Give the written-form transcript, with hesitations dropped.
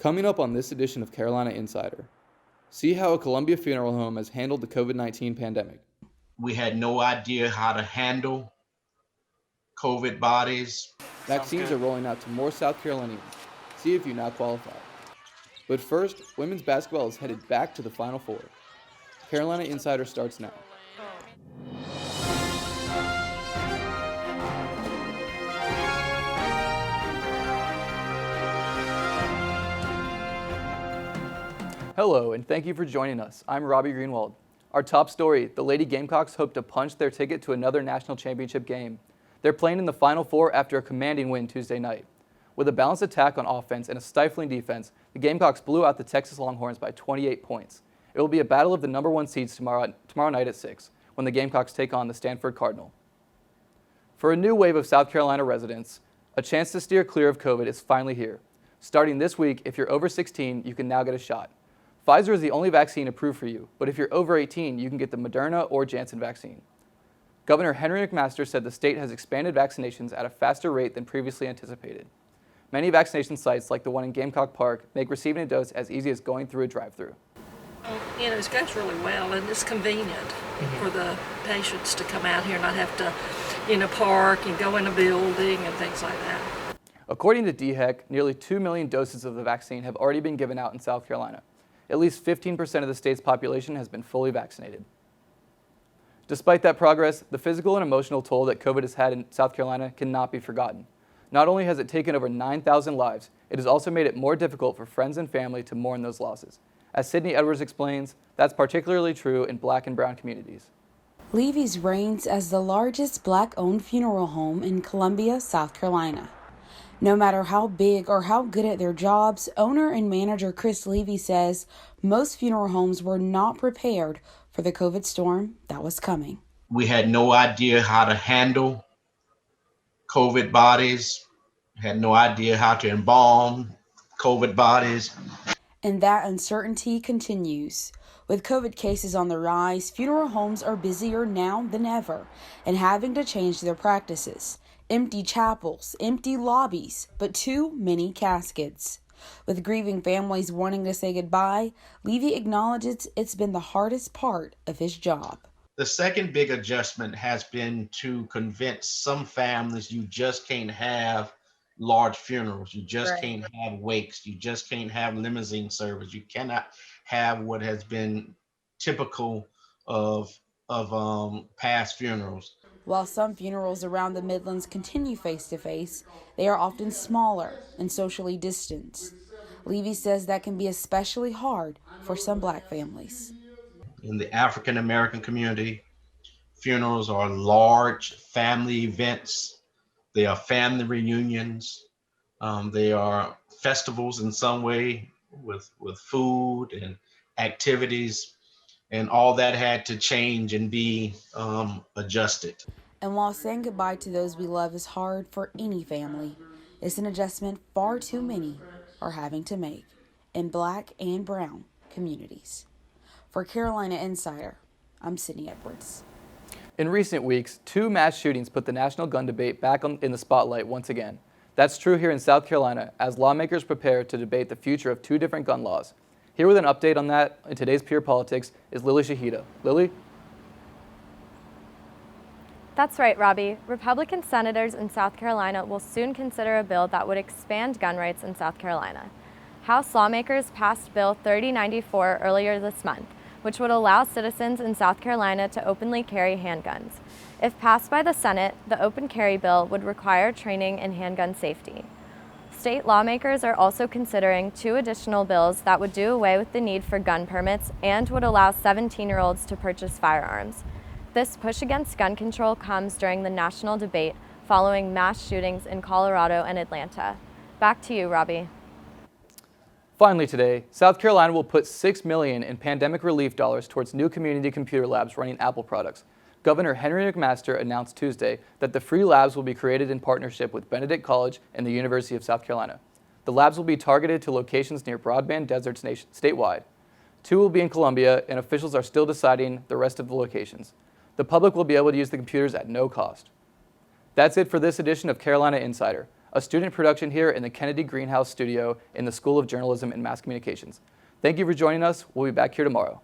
Coming up on this edition of Carolina Insider, see how a Columbia funeral home has handled the COVID-19 pandemic. We had no idea how to handle COVID bodies. Vaccines are rolling out to more South Carolinians. See if you now qualify. But first, women's basketball is headed back to the Final Four. Carolina Insider starts now. Hello, and thank you for joining us. I'm Robbie Greenwald. Our top story, the Lady Gamecocks hope to punch their ticket to another national championship game. They're playing in the Final Four after a commanding win Tuesday night. With a balanced attack on offense and a stifling defense, the Gamecocks blew out the Texas Longhorns by 28 points. It will be a battle of the number one seeds tomorrow night at 6, when the Gamecocks take on the Stanford Cardinal. For a new wave of South Carolina residents, a chance to steer clear of COVID is finally here. Starting this week, if you're over 16, you can now get a shot. Pfizer is the only vaccine approved for you, but if you're over 18, you can get the Moderna or Janssen vaccine. Governor Henry McMaster said the state has expanded vaccinations at a faster rate than previously anticipated. Many vaccination sites, like the one in Gamecock Park, make receiving a dose as easy as going through a drive-thru. It goes really well, and it's convenient for the patients to come out here and not have to, park and go in a building and things like that. According to DHEC, nearly 2 million doses of the vaccine have already been given out in South Carolina. At least 15% of the state's population has been fully vaccinated. Despite that progress, the physical and emotional toll that COVID has had in South Carolina cannot be forgotten. Not only has it taken over 9,000 lives, it has also made it more difficult for friends and family to mourn those losses. As Sydney Edwards explains, that's particularly true in Black and Brown communities. Levy's reigns as the largest Black-owned funeral home in Columbia, South Carolina. No matter how big or how good at their jobs, owner and manager Chris Levy says most funeral homes were not prepared for the COVID storm that was coming. We had no idea how to handle COVID bodies, had no idea how to embalm COVID bodies. And that uncertainty continues. With COVID cases on the rise, funeral homes are busier now than ever and having to change their practices. Empty chapels, empty lobbies, but too many caskets. With grieving families wanting to say goodbye, Levy acknowledges it's been the hardest part of his job. The second big adjustment has been to convince some families you just can't have large funerals. You just can't have wakes. You just can't have limousine service. You cannot have what has been typical of past funerals. While some funerals around the Midlands continue face-to-face, they are often smaller and socially distanced. Levy says that can be especially hard for some Black families. In the African American community, funerals are large family events. They are family reunions. They are festivals in some way with food and activities. And all that had to change and be adjusted. And while saying goodbye to those we love is hard for any family, it's an adjustment far too many are having to make in Black and Brown communities. For Carolina Insider, I'm Sydney Edwards. In recent weeks, 2 mass shootings put the national gun debate back in the spotlight once again. That's true here in South Carolina as lawmakers prepare to debate the future of 2 different gun laws. Here with an update on that in today's Pure Politics is Lily Shahida. Lily? That's right, Robbie. Republican senators in South Carolina will soon consider a bill that would expand gun rights in South Carolina. House lawmakers passed Bill 3094 earlier this month, which would allow citizens in South Carolina to openly carry handguns. If passed by the Senate, the open carry bill would require training in handgun safety. State lawmakers are also considering 2 additional bills that would do away with the need for gun permits and would allow 17-year-olds to purchase firearms. This push against gun control comes during the national debate following mass shootings in Colorado and Atlanta. Back to you, Robbie. Finally today, South Carolina will put $6 million in pandemic relief dollars towards new community computer labs running Apple products. Governor Henry McMaster announced Tuesday that the free labs will be created in partnership with Benedict College and the University of South Carolina. The labs will be targeted to locations near broadband deserts statewide. 2 will be in Columbia, and officials are still deciding the rest of the locations. The public will be able to use the computers at no cost. That's it for this edition of Carolina Insider. a student production here in the Kennedy Greenhouse studio in the School of Journalism and Mass Communications. Thank you for joining us. We'll be back here tomorrow.